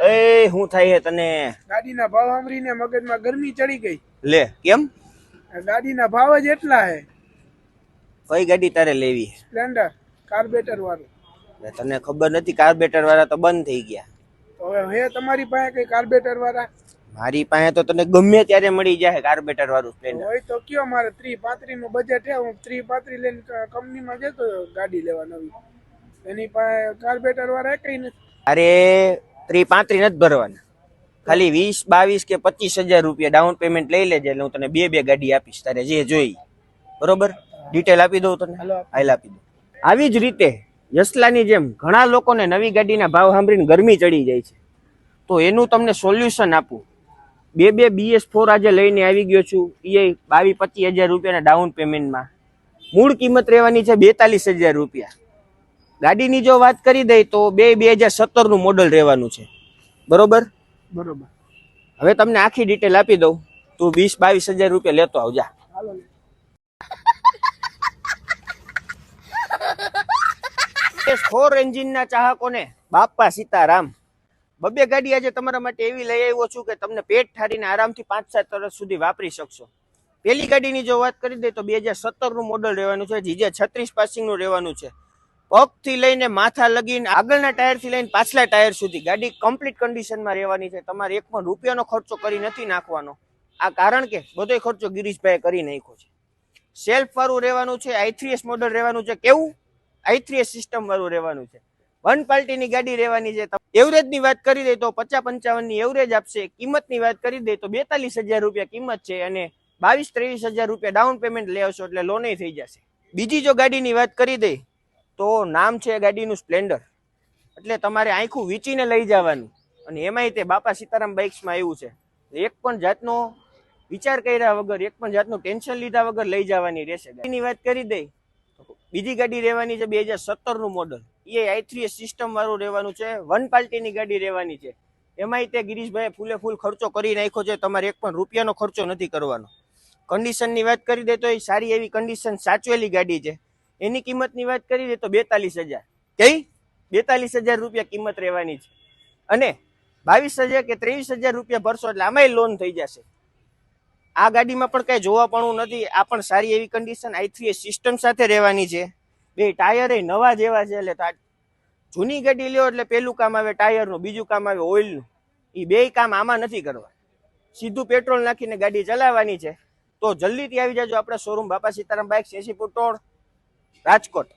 એ હું થાય છે તને? ગાડીના ભાવ સાંભળીને મગજમાં ગરમી ચડી ગઈ. લે કેમ? ગાડીના ભાવ જ એટલા હે. કઈ ગાડી તારે લેવી? સ્પ્લેન્ડર કાર્બેટર વાળું. તને ખબર નથી? કાર્બેટર વાળા તો બંધ થઈ ગયા. તો હવે હે તમારી પાસે કઈ કાર્બેટર વાળા? મારી પાસે તો તને ગમે ત્યારે મળી જાય કાર્બેટર વાળું સ્પ્લેન્ડર. હોય તો કયો, મારે 30-35 નું બજેટ છે. હું 30-35 લઈને કંપનીમાં જતો ગાડી લેવા નવી. એની પાસે કાર્બેટર વાળા કઈ નથી. અરે 30-35 નથી ભરવાના, ખાલી 20-22 કે 25,000 રૂપિયા ડાઉન પેમેન્ટ લઈ લેજે, એટલે હું તને બે ગાડી આપીશ, તારે જે જોઈ. બરોબર? ડિટેલ આપી દઉં તને. હાલ આપી દઉં. આવી જ રીતે યસલાની જેમ ઘણા લોકોને નવી ગાડીના ભાવ સાંભળીને ગરમી ચડી જાય છે, તો એનું તમને સોલ્યુશન આપું. બે BS4 આજે લઈને આવી ગયો છું. એ 22-25,000 રૂપિયાના ડાઉન પેમેન્ટમાં. મૂળ કિંમત રહેવાની છે 42,000 રૂપિયા. ગાડીની જો વાત કરી દઈ તો 2017 નું મોડલ રહેવાનું છે. બરોબર? બરોબર. હવે તમને આખી ડિટેલ આપી દઉં. તું 20-22,000 રૂપિયા લેતો આવજા. BS4 એન્જિનના ચાહકોને બાપા સીતારામ. બબે ગાડી આજે તમારા માટે એવી લઈ આવ્યો છું કે તમને પેટ ઠારીને આરામથી 5-7 વર્ષ સુધી વાપરી શકશો. પેલી ગાડીની જો વાત કરી દઈએ તો 2017 નું મોડલ રહેવાનું છે. જીજે 36 પાસિંગ નું રહેવાનું છે. પગથી લઈને માથા લગીને આગળના ટાયરથી લઈને પાછલા ટાયર સુધી ગાડી કમ્પ્લીટ કન્ડિશનમાં રહેવાની છે. તમારે એક પણ રૂપિયાનો ખર્ચો કરી નથી નાખવાનો. આ કારણ કે બધો ખર્ચો ગિરીશભાઈ કરી નાખ્યો છે. સેલ્ફ વાળું રહેવાનું છે. i3s મોડલ રહેવાનું છે. કેવું? i3s સિસ્ટમ વાળું રહેવાનું છે. 1 પાર્ટીની ગાડી રહેવાની છે. એવરેજ ની વાત કરી દે તો 50-55 ની એવરેજ આપશે. કિંમતની વાત કરી દે તો 42,000 રૂપિયા કિંમત છે અને 22-23,000 રૂપિયા ડાઉન પેમેન્ટ લેવશો એટલે લોન થઈ જશે. બીજી જો ગાડીની વાત કરી દે તો નામ છે ગાડીનું સ્પ્લેન્ડર. એટલે તમારે આંખું વીંચીને લઈ જવાનું, અને એમાંય તે બાપા સીતારામ બાઇક્સમાં આવ્યું છે. એક પણ જાતનો વિચાર કર્યા વગર, એક પણ જાતનું ટેન્શન લીધા વગર લઈ જવાની રહેશે. ગાડીની વાત કરી દઈ તો બીજી ગાડી રહેવાની છે 2017 નું મોડલ. એ i3s સિસ્ટમ વાળું રહેવાનું છે. 1 પાર્ટીની ગાડી રહેવાની છે. એમાંય તે ગિરીશભાઈ ફૂલે ફૂલ ખર્ચો કરી નાખ્યો છે. તમારે એક પણ રૂપિયાનો ખર્ચો નથી કરવાનો. કન્ડિશનની વાત કરી દે તો એ સારી એવી કન્ડિશન સાચવેલી ગાડી છે. એની કિંમતની વાત કરી દે તો 42,000. કઈ? 42,000 રૂપિયા કિંમત રહેવાની છે. અને 22,000 કે 23,000 રૂપિયા ભરશો એટલે આમાંય લોન થઈ જશે. આ ગાડીમાં પણ કઈ જોવા પણ નથી. આ પણ સારી એવી કન્ડિશન i3s સિસ્ટમ સાથે રહેવાની છે. બે ટાયર નવા જેવા છે. એટલે જૂની ગાડી લ્યો એટલે પેલું કામ આવે ટાયરનું, બીજું કામ આવે ઓઇલનું. એ બે કામ આમાં નથી કરવા. સીધું પેટ્રોલ નાખીને ગાડી ચલાવવાની છે. તો જલ્દીથી આવી જાજો આપણા શોરૂમ બાપા Sitaram bikes 80 foot road, Rajkot.